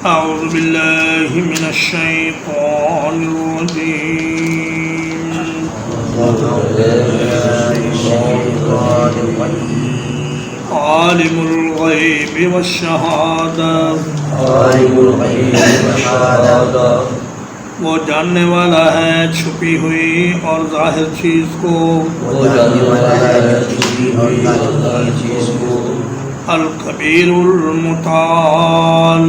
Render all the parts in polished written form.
أعوذ بالله من الشيطان الرجيم عالم الغيب والشهادة وہ جاننے والا ہے چھپی ہوئی اور ظاہر چیز کو الکبیر المتعال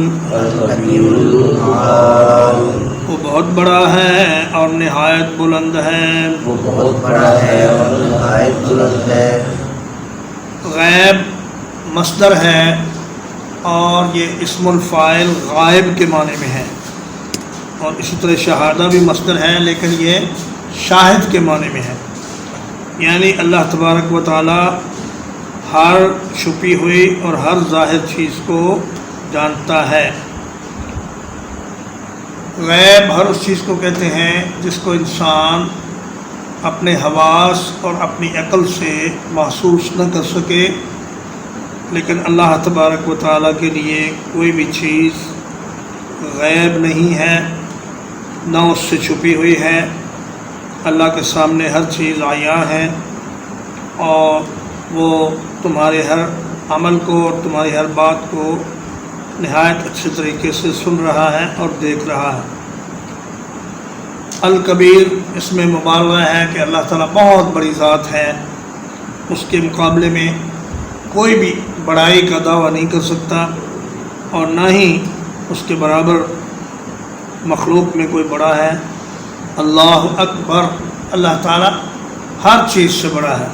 وہ بہت بڑا ہے اور نہایت بلند ہے غیب مصدر ہے اور یہ اسم الفاعل غائب کے معنی میں ہے، اور اسی طرح شہادہ بھی مصدر ہے لیکن یہ شاہد کے معنی میں ہے، یعنی اللہ تبارک و تعالی ہر چھپی ہوئی اور ہر ظاہر چیز کو جانتا ہے۔ غیب ہر اس چیز کو کہتے ہیں جس کو انسان اپنے حواس اور اپنی عقل سے محسوس نہ کر سکے، لیکن اللہ تبارک و تعالیٰ کے لیے کوئی بھی چیز غیب نہیں ہے، نہ اس سے چھپی ہوئی ہے۔ اللہ کے سامنے ہر چیز عیاں ہے، اور وہ تمہارے ہر عمل کو اور تمہاری ہر بات کو نہایت اچھے طریقے سے سن رہا ہے اور دیکھ رہا ہے۔ الکبیر اس میں مبالغہ ہے کہ اللہ تعالیٰ بہت بڑی ذات ہے، اس کے مقابلے میں کوئی بھی بڑائی کا دعویٰ نہیں کر سکتا، اور نہ ہی اس کے برابر مخلوق میں کوئی بڑا ہے۔ اللہ اکبر، اللہ تعالیٰ ہر چیز سے بڑا ہے۔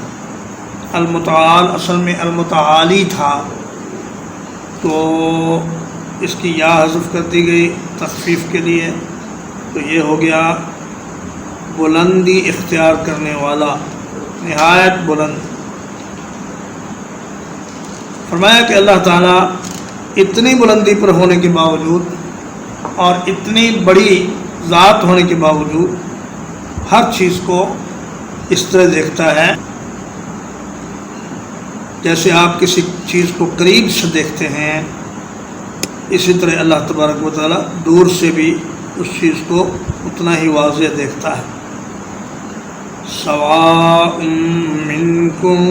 المتعال اصل میں المتعالی تھا، تو اس کی یا حذف کر دی گئی تخفیف کے لیے، تو یہ ہو گیا بلندی اختیار کرنے والا، نہایت بلند۔ فرمایا کہ اللہ تعالیٰ اتنی بلندی پر ہونے کے باوجود اور اتنی بڑی ذات ہونے کے باوجود ہر چیز کو اس طرح دیکھتا ہے جیسے آپ کسی چیز کو قریب سے دیکھتے ہیں، اسی طرح اللہ تبارک و تعالیٰ دور سے بھی اس چیز کو اتنا ہی واضح دیکھتا ہے۔ سواء منکم،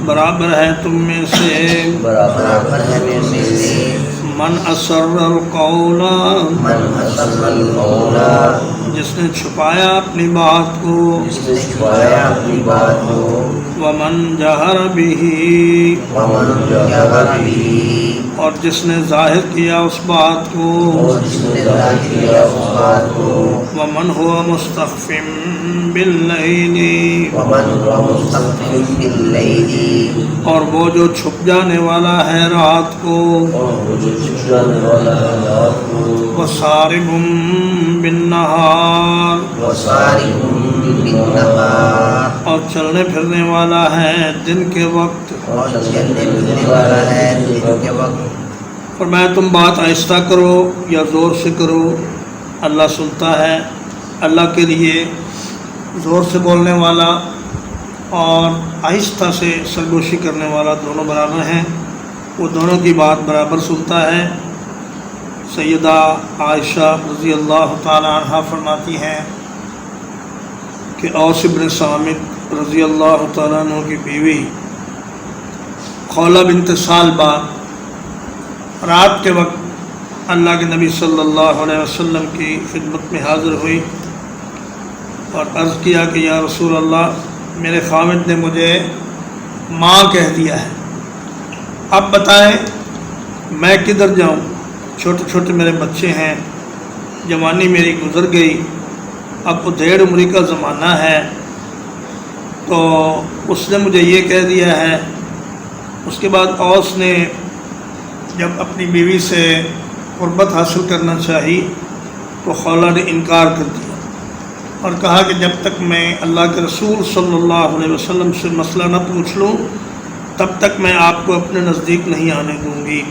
برابر ہے تم میں سے، من اسر القول، جس نے چھپایا اپنی بات کو، ومن جہر بہ، اور جس نے ظاہر کیا اس بات کو، ومن هو مستخف باللیل، اور وہ جو چھپ جانے والا ہے رات کو، وسارب بالنہار، اور چلنے پھرنے والا ہے دن کے وقت۔ فرمایا تم بات آہستہ کرو یا زور سے کرو، اللہ سنتا ہے۔ اللہ کے لیے زور سے بولنے والا اور آہستہ سے سرگوشی کرنے والا دونوں برابر ہیں، وہ دونوں کی بات برابر سنتا ہے۔ سیدہ عائشہ رضی اللہ تعالی عنہ فرماتی ہیں کہ اوس بن صامت رضی اللہ تعالیٰ عنہ کی بیوی خولہ بنت ثعلبہ رات کے وقت اللہ کے نبی صلی اللہ علیہ وسلم کی خدمت میں حاضر ہوئی اور عرض کیا کہ یا رسول اللہ، میرے خاوند نے مجھے ماں کہہ دیا ہے، اب بتائیں میں کدھر جاؤں؟ چھوٹے چھوٹے میرے بچے ہیں، جوانی میری گزر گئی، اب ادھیڑ عمری کا زمانہ ہے، تو اس نے مجھے یہ کہہ دیا ہے۔ اس کے بعد اوس نے جب اپنی بیوی سے قربت حاصل کرنا چاہی تو خولہ نے انکار کر دیا اور کہا کہ جب تک میں اللہ کے رسول صلی اللہ علیہ وسلم سے مسئلہ نہ پوچھ لوں تب تک میں آپ کو اپنے نزدیک نہیں آنے دوں گی۔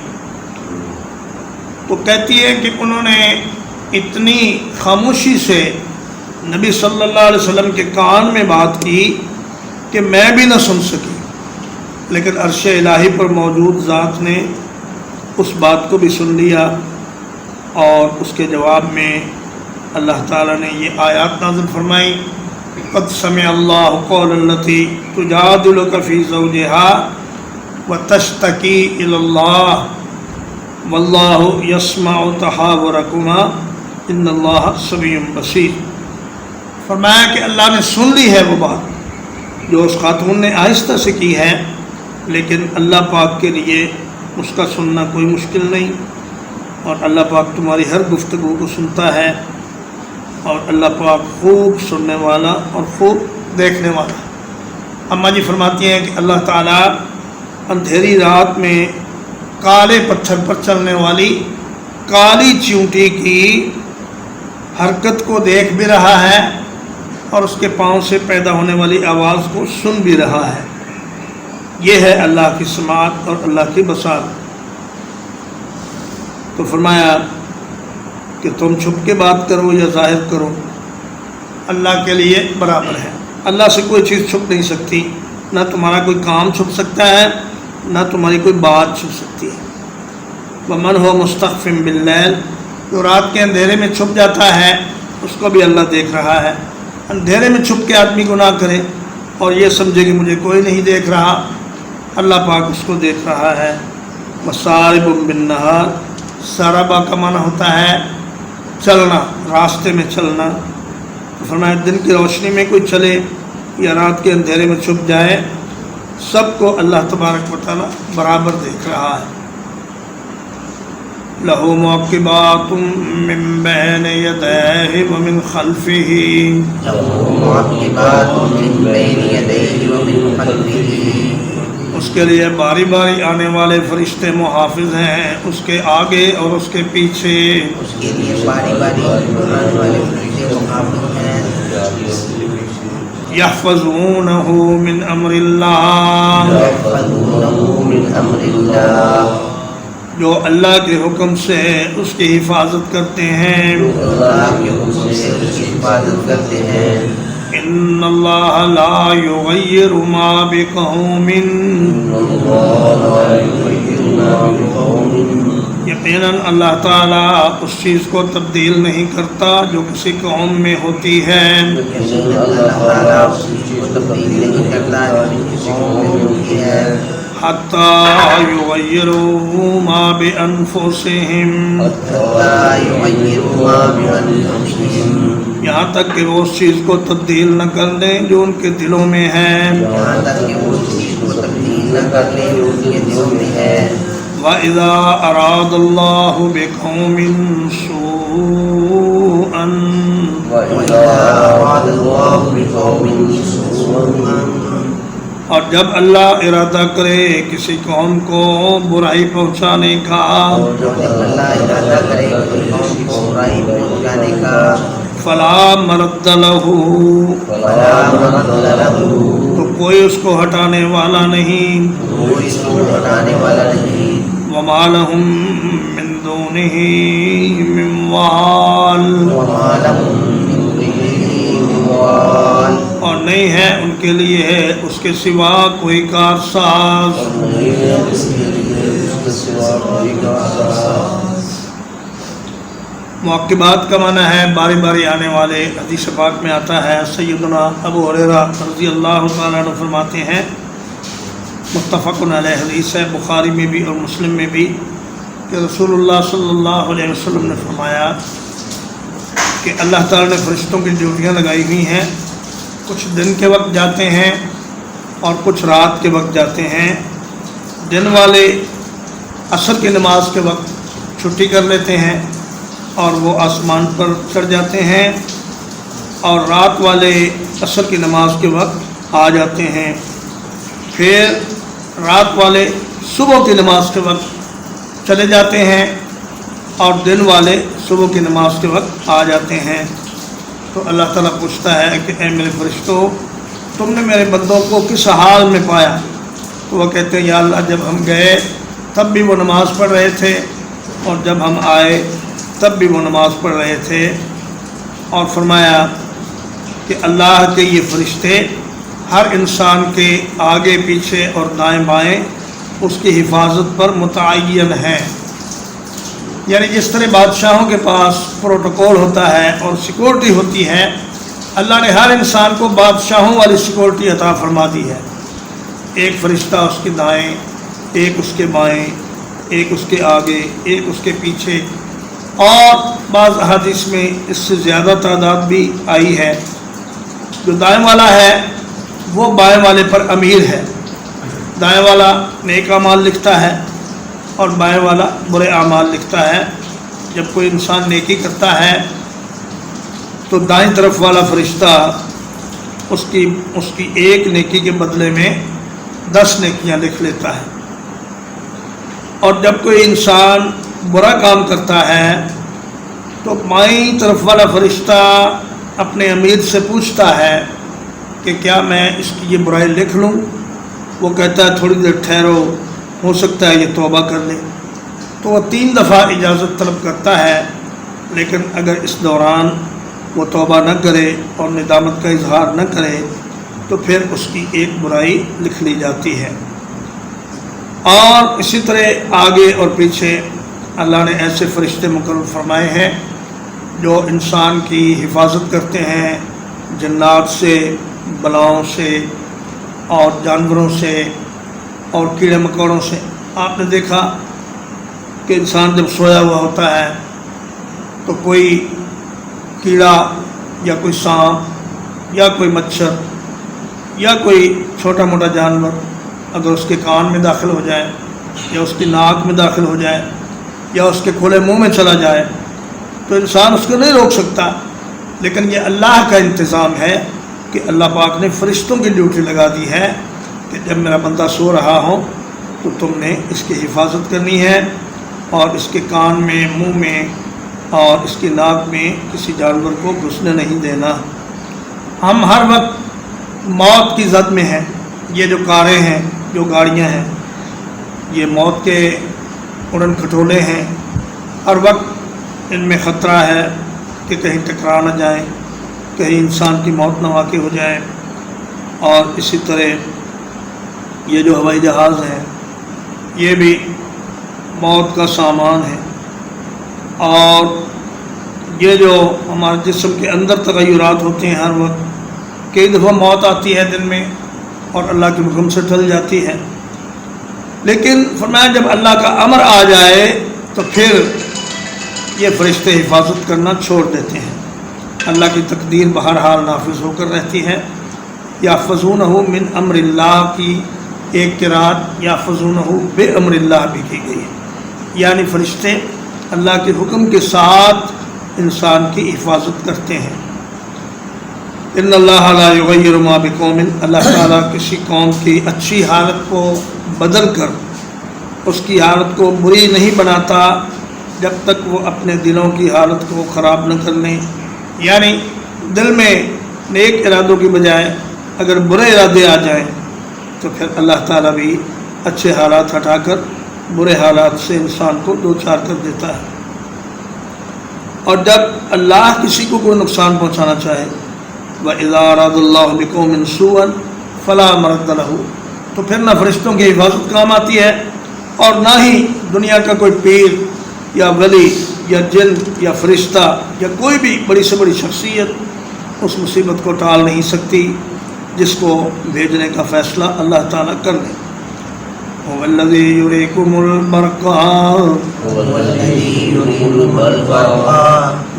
تو کہتی ہے کہ انہوں نے اتنی خاموشی سے نبی صلی اللہ علیہ وسلم کے کان میں بات کی کہ میں بھی نہ سن سکی، لیکن عرش الہی پر موجود ذات نے اس بات کو بھی سن لیا، اور اس کے جواب میں اللہ تعالیٰ نے یہ آیات نازل فرمائی، قد سمع اللہ قول التی تجادلک فی زوجہا وتشتکی الی اللہ واللہ یسمع تحاورکما ان اللہ سمیع بصیر۔ فرمایا کہ اللہ نے سن لی ہے وہ بات جو اس خاتون نے آہستہ سے کی ہے، لیکن اللہ پاک کے لیے اس کا سننا کوئی مشکل نہیں، اور اللہ پاک تمہاری ہر گفتگو کو سنتا ہے، اور اللہ پاک خوب سننے والا اور خوب دیکھنے والا۔ اماں جی فرماتی ہیں کہ اللہ تعالیٰ اندھیری رات میں کالے پتھر پر چلنے والی کالی چیونٹی کی حرکت کو دیکھ بھی رہا ہے، اور اس کے پاؤں سے پیدا ہونے والی آواز کو سن بھی رہا ہے۔ یہ ہے اللہ کی سماعت اور اللہ کی بصارت۔ تو فرمایا کہ تم چھپ کے بات کرو یا ظاہر کرو، اللہ کے لیے برابر ہے۔ اللہ سے کوئی چیز چھپ نہیں سکتی، نہ تمہارا کوئی کام چھپ سکتا ہے، نہ تمہاری کوئی بات چھپ سکتی ہے۔ وَمَنْ هُوَ مُسْتَخْفٍ بِاللَّيْلِ، جو رات کے اندھیرے میں چھپ جاتا ہے اس کو بھی اللہ دیکھ رہا ہے۔ اندھیرے میں چھپ کے آدمی گناہ کرے اور یہ سمجھے کہ مجھے کوئی نہیں دیکھ رہا، اللہ پاک اس کو دیکھ رہا ہے۔ وَسَارِبٌ بِالنَّهَارِ، ساربا کا معنی ہوتا ہے چلنا، راستے میں چلنا۔ تو فرمایا دن کی روشنی میں کوئی چلے یا رات کے اندھیرے میں چھپ جائے، سب کو اللہ تبارک و تعالی برابر دیکھ رہا ہے۔ لَهُ مُعَقِّبَاتٌ مِّن بَيْنِ يَدَيْهِ وَمِن خَلْفِهِ، لَهُ مُعَقِّبَاتٌ مِّن بَيْنِ يَدَيْهِ وَمِن خَلْفِهِ، اس کے لیے باری باری آنے والے فرشتے محافظ ہیں، اس کے آگے اور اس کے پیچھے۔ اس کے لیے باری باری آنے والے فرشتے محافظ ہیں، يَحْفَظُونَهُ مِنْ أَمْرِ اللَّهِ، يَحْفَظُونَهُ مِنْ أَمْرِ اللَّهِ، جو اللہ کے حکم سے اس کی حفاظت کرتے ہیں۔ اللہ کے حکم سے اس کی حفاظت کرتے ہیں۔ إِنَّ اللَّهَ لَا يُغَيِّرُ مَا بِقَوْمٍ، یقیناً اللہ تعالیٰ اس چیز کو تبدیل نہیں کرتا جو کسی قوم میں ہوتی ہے، اللہ تعالیٰ اس چیز کو تبدیل نہیں کرتا جو کسی قوم میں ہوتی ہے، حَتَّى يُغَيِّرُوا مَا بِأَنفُسِهِمْ، حَتَّى يُغَيِّرُوا مَا بِأَنفُسِهِمْ، یہاں تک کہ وہ اس چیز کو تبدیل نہ کر دیں جو ان کے دلوں میں ہے۔ یہاں تک کہ وہ اس چیز کو تبدیل نہ کر لیں جو ان کے دلوں میں ہے۔ وَإِذَا أَرَادَ اللَّهُ بِقَوْمٍ سُوءًا، وَإِذَا أَرَادَ اللَّهُ بِقَوْمٍ سُوءًا، اور جب اللہ ارادہ کرے کسی قوم کو برائی پہنچانے کا، جب اللہ ارادہ کرے کسی قوم کو برائی پہنچانے کا، فَلَا مَرَدَّ لَهُ، فَلَا مَرَدَّ لَهُ، تو کوئی اس کو ہٹانے والا نہیں۔ کوئی اس کو ہٹانے والا نہیں۔ وَمَا لَهُم مِّن دُونِهِ مِن وَالٍ، وَمَا لَهُم مِّن دُونِهِ مِن وَالٍ، اور نہیں ہے ان کے لیے اس کے سوا کوئی کارساز۔ معقبات کا معنی ہے باری باری آنے والے۔ حدیث پاک میں آتا ہے، سیدنا ابو ہریرہ رضی اللہ تعالیٰ عنہ فرماتے ہیں، متفق علیہ حدیث ہے، بخاری میں بھی اور مسلم میں بھی، کہ رسول اللہ صلی اللہ علیہ وسلم نے فرمایا کہ اللہ تعالیٰ نے فرشتوں کی ڈیوٹیاں لگائی ہوئی ہیں، کچھ دن کے وقت جاتے ہیں اور کچھ رات کے وقت جاتے ہیں۔ دن والے عصر کی نماز کے وقت چھٹی کر لیتے ہیں اور وہ آسمان پر چڑھ جاتے ہیں، اور رات والے عصر کی نماز کے وقت آ جاتے ہیں۔ پھر رات والے صبح کی نماز کے وقت چلے جاتے ہیں، اور دن والے صبح کی نماز کے وقت آ جاتے ہیں۔ تو اللہ تعالیٰ پوچھتا ہے کہ اے میرے فرشتوں، تم نے میرے بندوں کو کس حال میں پایا؟ تو وہ کہتے ہیں یا اللہ، جب ہم گئے تب بھی وہ نماز پڑھ رہے تھے، اور جب ہم آئے تب بھی وہ نماز پڑھ رہے تھے۔ اور فرمایا کہ اللہ کے یہ فرشتے ہر انسان کے آگے پیچھے اور دائیں بائیں اس کی حفاظت پر متعین ہے۔ یعنی جس طرح بادشاہوں کے پاس پروٹوکول ہوتا ہے اور سیکورٹی ہوتی ہے، اللہ نے ہر انسان کو بادشاہوں والی سیکورٹی عطا فرما دی ہے۔ ایک فرشتہ اس کے دائیں، ایک اس کے بائیں، ایک اس کے آگے، ایک اس کے پیچھے، اور بعض احادیث میں اس سے زیادہ تعداد بھی آئی ہے۔ جو دائیں والا ہے وہ بائیں والے پر امیر ہے۔ دائیں والا نیک اعمال لکھتا ہے اور بائیں والا برے اعمال لکھتا ہے۔ جب کوئی انسان نیکی کرتا ہے تو دائیں طرف والا فرشتہ اس کی ایک نیکی کے بدلے میں 10 نیکیاں لکھ لیتا ہے، اور جب کوئی انسان برا کام کرتا ہے تو بائیں طرف والا فرشتہ اپنے امیر سے پوچھتا ہے کہ کیا میں اس کی یہ برائی لکھ لوں؟ وہ کہتا ہے تھوڑی دیر ٹھہرو، ہو سکتا ہے یہ توبہ کر لے۔ تو وہ 3 دفعہ اجازت طلب کرتا ہے، لیکن اگر اس دوران وہ توبہ نہ کرے اور ندامت کا اظہار نہ کرے تو پھر اس کی ایک برائی لکھ لی جاتی ہے۔ اور اسی طرح آگے اور پیچھے اللہ نے ایسے فرشتے مقرر فرمائے ہیں جو انسان کی حفاظت کرتے ہیں جنات سے، بلاؤں سے اور جانوروں سے اور کیڑے مکوڑوں سے۔ آپ نے دیکھا کہ انسان جب سویا ہوا ہوتا ہے تو کوئی کیڑا یا کوئی سانپ یا کوئی مچھر یا کوئی چھوٹا موٹا جانور اگر اس کے کان میں داخل ہو جائے یا اس کی ناک میں داخل ہو جائے یا اس کے کھلے منہ میں چلا جائے تو انسان اس کو نہیں روک سکتا، لیکن یہ اللہ کا انتظام ہے کہ اللہ پاک نے فرشتوں کی ڈیوٹی لگا دی ہے کہ جب میرا بندہ سو رہا ہو تو تم نے اس کی حفاظت کرنی ہے اور اس کے کان میں، منہ میں اور اس کی ناک میں کسی جانور کو گھسنے نہیں دینا۔ ہم ہر وقت موت کی زد میں ہیں۔ یہ جو کاریں ہیں، جو گاڑیاں ہیں، یہ موت کے اڑن کھٹولے ہیں۔ ہر وقت ان میں خطرہ ہے کہ کہیں ٹکرا نہ جائیں، کہیں انسان کی موت نہ واقع ہو جائے۔ اور اسی طرح یہ جو ہوائی جہاز ہیں یہ بھی موت کا سامان ہے۔ اور یہ جو ہمارے جسم کے اندر تغیرات ہوتے ہیں، ہر وقت کئی دفعہ موت آتی ہے دن میں اور اللہ کے حکم سے ٹل جاتی ہے، لیکن فرمایا جب اللہ کا امر آ جائے تو پھر یہ فرشتے حفاظت کرنا چھوڑ دیتے ہیں۔ اللہ کی تقدیر بہرحال نافذ ہو کر رہتی ہے۔ یحفظونہ من امر اللہ کی ایک قرات یحفظونہ بامر اللہ بھی کی گئی ہے، یعنی فرشتے اللہ کے حکم کے ساتھ انسان کی حفاظت کرتے ہیں۔ ان اللہ لا یغیر ما بقوم، اللہ تعالیٰ کسی قوم کی اچھی حالت کو بدل کر اس کی حالت کو بری نہیں بناتا جب تک وہ اپنے دلوں کی حالت کو خراب نہ کر لیں۔ یعنی دل میں نیک ارادوں کی بجائے اگر برے ارادے آ جائیں تو پھر اللہ تعالیٰ بھی اچھے حالات ہٹا کر برے حالات سے انسان کو دوچار کر دیتا ہے۔ اور جب اللہ کسی کو کوئی نقصان پہنچانا چاہے وَإِذَا أَرَادَ اللَّهُ بِقَوْمٍ سُوءًا فَلَا مَرَدَّ لَهُ، تو پھر نہ فرشتوں کی حفاظت کام آتی ہے اور نہ ہی دنیا کا کوئی پیر یا ولی یا جن یا فرشتہ یا کوئی بھی بڑی سے بڑی شخصیت اس مصیبت کو ٹال نہیں سکتی جس کو بھیجنے کا فیصلہ اللہ تعالیٰ کر لے۔ هو الذی یریکم البرق،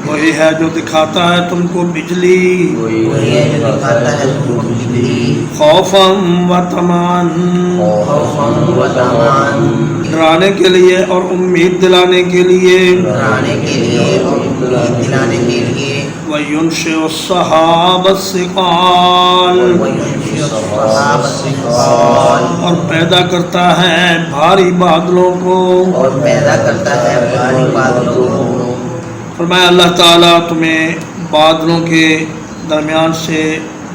وہی ہے جو دکھاتا ہے تم کو بجلی، خوفا و طمعا، ڈرانے کے لیے اور امید دلانے کے لیے، وَيُنشِئُ السَّحَابَ الثِّقَالَ، اور پیدا کرتا ہے بھاری بادلوں کو، فرمایا اللہ تعالیٰ تمہیں بادلوں کے درمیان سے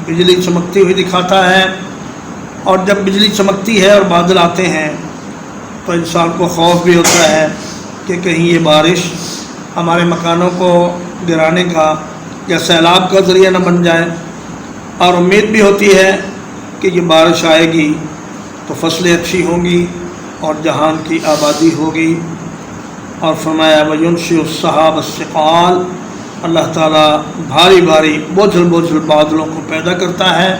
بجلی چمکتی ہوئی دکھاتا ہے، اور جب بجلی چمکتی ہے اور بادل آتے ہیں تو انسان کو خوف بھی ہوتا ہے کہ کہیں یہ بارش ہمارے مکانوں کو گرانے کا یا سیلاب کا ذریعہ نہ بن جائے، اور امید بھی ہوتی ہے کہ یہ بارش آئے گی تو فصلیں اچھی ہوں گی اور جہان کی آبادی ہوگی۔ اور فرمایا وَيُنشِئُ السَّحَابَ الثِّقَالَ، اللہ تعالیٰ بھاری بھاری بوجھل بوجھل بادلوں کو پیدا کرتا ہے۔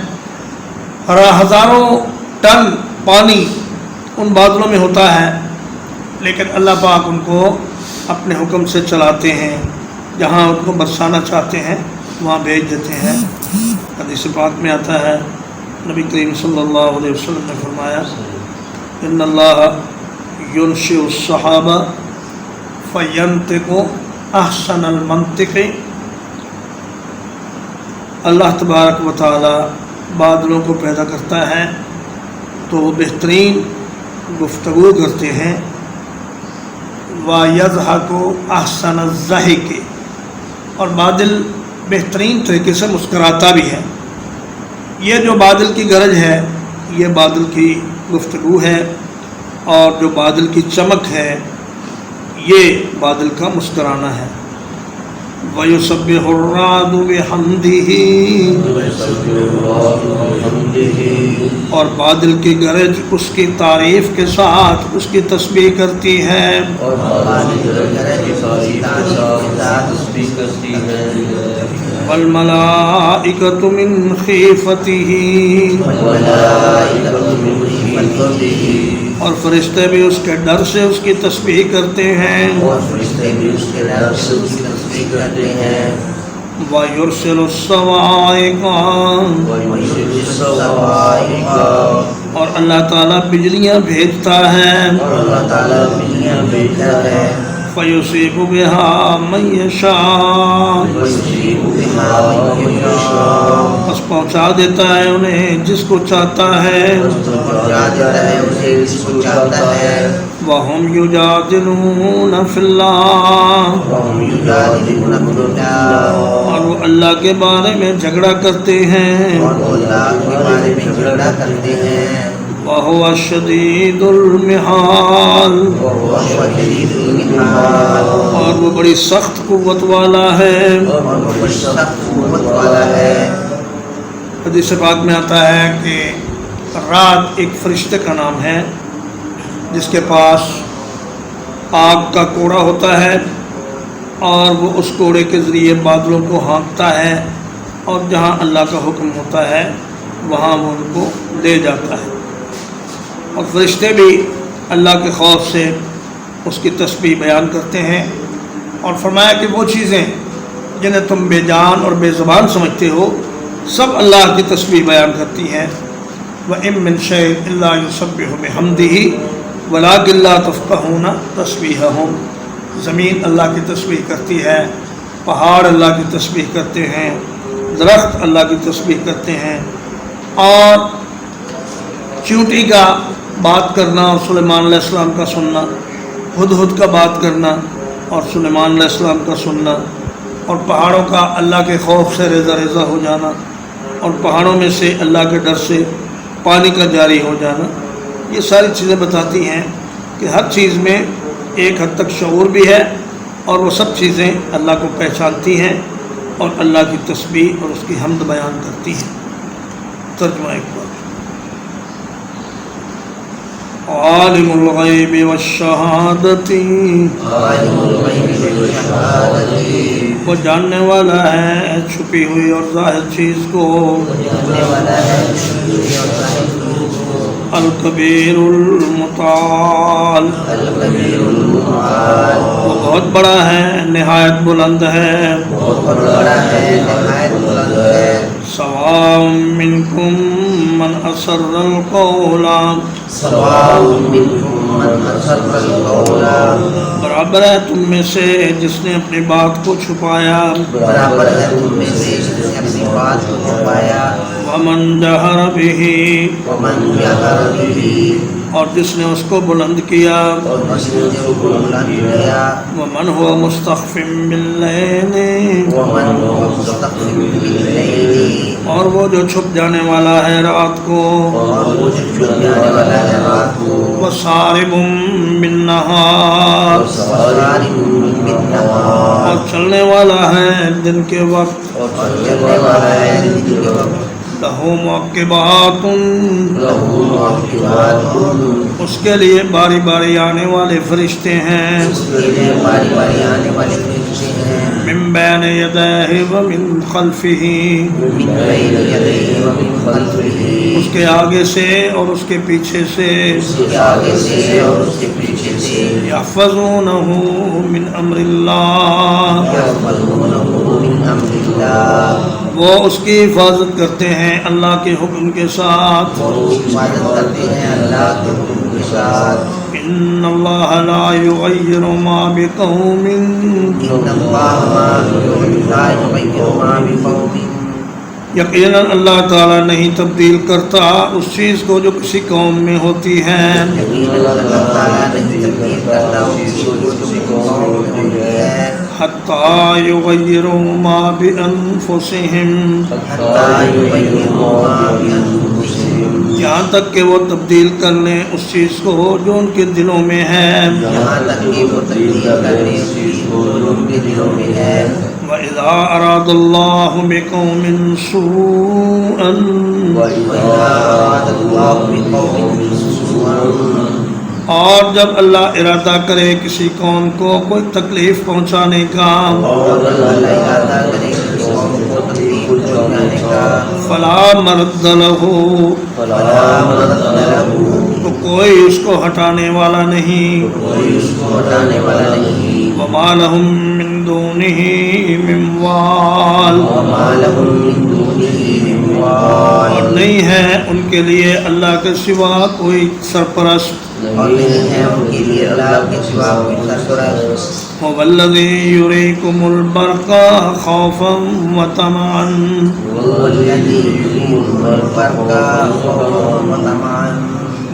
ہزاروں ٹن پانی ان بادلوں میں ہوتا ہے، لیکن اللہ پاک ان کو اپنے حکم سے چلاتے ہیں، جہاں ان کو برسانا چاہتے ہیں وہاں بھیج دیتے ہیں۔ حدیث پاک میں آتا ہے، نبی کریم صلی اللہ علیہ وسلم نے فرمایا ان اللہ ينشئ السحابہ فینطق احسن المنطق، اللہ تبارک و تعالی بادلوں کو پیدا کرتا ہے تو وہ بہترین گفتگو کرتے ہیں، وَيَضْحَكُ أَحْسَنَ الضَّحِكِ، اور بادل بہترین طریقے سے مسکراتا بھی ہے۔ یہ جو بادل کی گرج ہے یہ بادل کی گفتگو ہے، اور جو بادل کی چمک ہے یہ بادل کا مسکرانا ہے۔ وَيُسَبِّحُ الرَّعْدُ بِحَمْدِهِ، اور بادل کی گرج اس کی تعریف کے ساتھ اس کی تسبیح کرتی ہے۔ وَالْمَلَائِكَةُ مِنْ خِيفَتِهِ، اور فرشتے بھی اس کے ڈر سے اس کی تسبیح کرتے ہیں۔ وَيُرْسِلُ الصَّوَاعِقَ، اور اللہ تعالیٰ بجلیاں بھیجتا ہے۔ فَيُصِيبُ بِهَا مَن يَشَاءُ، بس پہنچا دیتا ہے انہیں جس کو چاہتا ہے۔ وَهُمْ يُجَادِلُونَ فِي اللَّهِ، اور وہ اللہ کے بارے میں جھگڑا کرتے ہیں۔ وَهُوَ الشَّدِيدُ الْمِحَالِ، اور وہ بڑی سخت قوت والا ہے۔ حدیث پاک میں آتا ہے کہ رات ایک فرشتے کا نام ہے جس کے پاس آگ کا کوڑا ہوتا ہے، اور وہ اس کوڑے کے ذریعے بادلوں کو ہانکتا ہے، اور جہاں اللہ کا حکم ہوتا ہے وہاں وہ ان کو لے جاتا ہے۔ اور فرشتے بھی اللہ کے خوف سے اس کی تسبیح بیان کرتے ہیں، اور فرمایا کہ وہ چیزیں جنہیں تم بے جان اور بے زبان سمجھتے ہو سب اللہ کی تسبیح بیان کرتی ہیں۔ وَإِن مِّن شَيْءٍ إِلَّا يُسَبِّحُ بِحَمْدِهِ وَلَٰكِن لَّا تَفْقَهُونَ تَسْبِيحَهُمْ، زمین اللہ کی تسبیح کرتی ہے، پہاڑ اللہ کی تسبیح کرتے ہیں، درخت اللہ کی تسبیح کرتے ہیں، اور چیونٹی کا بات کرنا اور سلیمان علیہ السلام کا سننا، ہدہد کا بات کرنا اور سلیمان علیہ السلام کا سننا، اور پہاڑوں کا اللہ کے خوف سے ریزہ ریزہ ہو جانا، اور پہاڑوں میں سے اللہ کے ڈر سے پانی کا جاری ہو جانا، یہ ساری چیزیں بتاتی ہیں کہ ہر چیز میں ایک حد تک شعور بھی ہے، اور وہ سب چیزیں اللہ کو پہچانتی ہیں اور اللہ کی تسبیح اور اس کی حمد بیان کرتی ہیں۔ ترجمہ ایک بار، عالم الغیب والشہادۃ، وہ جاننے والا ہے چھپی ہوئی اور ظاہر چیز کو، الکبیر المتعال، وہ بہت بڑا ہے نہایت بلند ہے۔ سواء منکم من اسر القول، برابر ہے تم میں سے جس نے اپنی بات کو چھپایا، ومن جہر بہ، اور جس نے اس کو بلند کیا، ومن هو مستخف باللیل، اور وہ جو چھپ جانے والا ہے رات کو، وسارب بالنہار، اور چلنے والا ہے دن کے وقت، لہو معقبات له معقبات اس کے لیے باری باری آنے والے فرشتے ہیں اس کے لیے باری باری آنے والے فرشتے ہیں من بین یدیہ ومن خلفہ من بین یدیہ ومن خلفہ اس کے آگے سے اور اس کے پیچھے سے اس کے آگے سے اور اس کے پیچھے سے یحفظونہ من امر اللہ یحفظونہ من امر اللہ وہ اس کی حفاظت کرتے ہیں اللہ کے حکم کے ساتھ وہ حفاظت کرتے ہیں اللہ کے حکم کے ساتھ ان اللہ لا یغیر ما بقوم ان اللہ لا یغیر ما بقوم یقیناً اللہ تعالیٰ نہیں تبدیل کرتا اس چیز کو جو کسی قوم میں ہوتی ہے یقیناً اللہ تعالیٰ نہیں تبدیل کرتا اس چیز کو جو کسی قوم میں ہوتی ہے حتی یغیروا ما بانفسہم حتی یغیروا ما بانفسہم یہاں تک کہ وہ تبدیل کر لیں اس چیز کو جو ان کے دلوں میں ہے یہاں تک کہ وہ تبدیل کر لیں اس چیز کو جو ان کے دلوں میں ہے وَإِذَا أَرَادَ اللَّهُ بِقَوْمٍ سُوءًا وَإِذَا أَرَادَ اللَّهُ بِقَوْمٍ سُوءًا اور جب اللہ ارادہ کرے کسی قوم کو کوئی تکلیف پہنچانے کا اور اللہ ارادہ کرے کسی قوم کو تکلیف پہنچانے کا فَلَا مَرَدَّ لَهُ فَلَا مَرَدَّ لَهُ تو کوئی اس کو ہٹانے والا نہیں کوئی اس کو ہٹانے والا نہیں وَمَا لَهُم مِّن دُونِهِ مِن وَالٍ وَمَا لَهُم مِّن دُونِهِ مِن وَالٍ اور نہیں ہے ان کے لیے اللہ کے سوا کوئی سرپرست اور نہیں ہے ان کے لیے اللہ کے سوا کوئی سرپرست هُوَ الَّذِي يُرِيكُمُ الْبَرْقَ خَوْفًا وَطَمَعًا هو الذي يريكم البرق خوفا وطمعا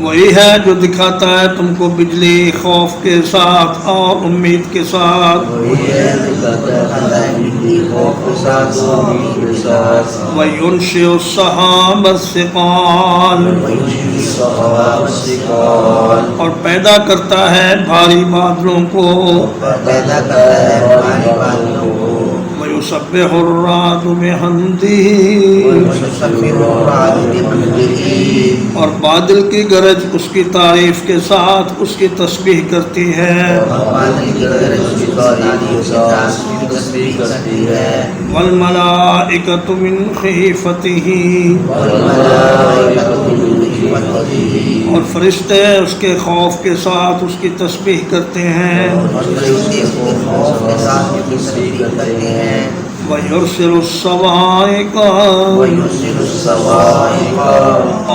وہی ہے جو دکھاتا ہے تم کو بجلی خوف کے ساتھ اور امید کے ساتھ وہی ہے جو دکھاتا ہے بجلی خوف کے ساتھ اور امید کے ساتھ وَيُنشِئُ السَّحَابَ الثِّقَالَ وَيُنشِئُ السَّحَابَ الثِّقَالَ اور پیدا کرتا ہے بھاری بادلوں کو پیدا کرتا ہے بھاری بادلوں کو وَيُسَبِّحُ الرَّعْدُ بِحَمْدِهِ وَيُسَبِّحُ الرَّعْدُ بِحَمْدِهِ اور بادل کی گرج اس کی تعریف کے ساتھ اس کی تسبیح کرتی ہے بادل کی گرج اس کی تعریف کے ساتھ اس کی تسبیح کرتی ہے وَالْمَلَائِكَةُ مِنْ خِيفَتِهِ وَالْمَلَائِكَةُ مِنْ خِيفَتِهِ اور فرشتے اس کے خوف کے ساتھ اس کی تسبیح کرتے ہیں اور فرشتے کو خوف کے ساتھ اس کی تسبیح کرتے ہیں وَيُرْسِلُ الصَّوَاعِقَ وَيُرْسِلُ الصَّوَاعِقَ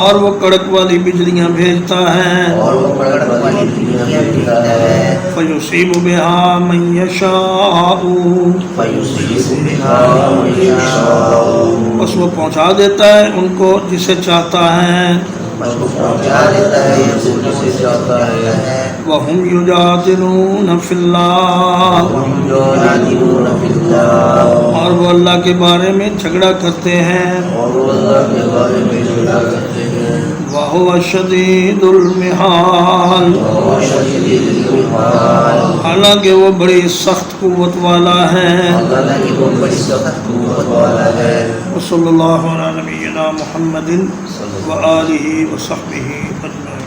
اور وہ کڑک والی بجلیاں بھیجتا ہے اور وہ کڑک والی بجلیاں بھیجتا ہے فَيُصِيبُ بِهَا مَن يَشَاءُ فَيُصِيبُ بِهَا مَن يَشَاءُ بس وہ پہنچا دیتا ہے ان کو جسے چاہتا ہے بس وہ پہنچا دیتا ہے جسے چاہتا ہے وَهُمْ يُجَادِلُونَ فِي اللَّهِ وَهُمْ يُجَادِلُونَ فِي اللَّهِ اور وہ اللہ کے بارے میں جھگڑا کرتے ہیں اور وہ اللہ کے بارے میں جھگڑا کرتے ہیں وَهُوَ شَدِيدُ الْمِحَالِ وَهُوَ شَدِيدُ الْمِحَالِ حالانکہ وہ بڑی سخت قوت والا ہے حالانکہ وہ بڑی سخت قوت والا ہے وصلی اللہ علی نبینا محمد وآلہ وصحبہ اجمعین.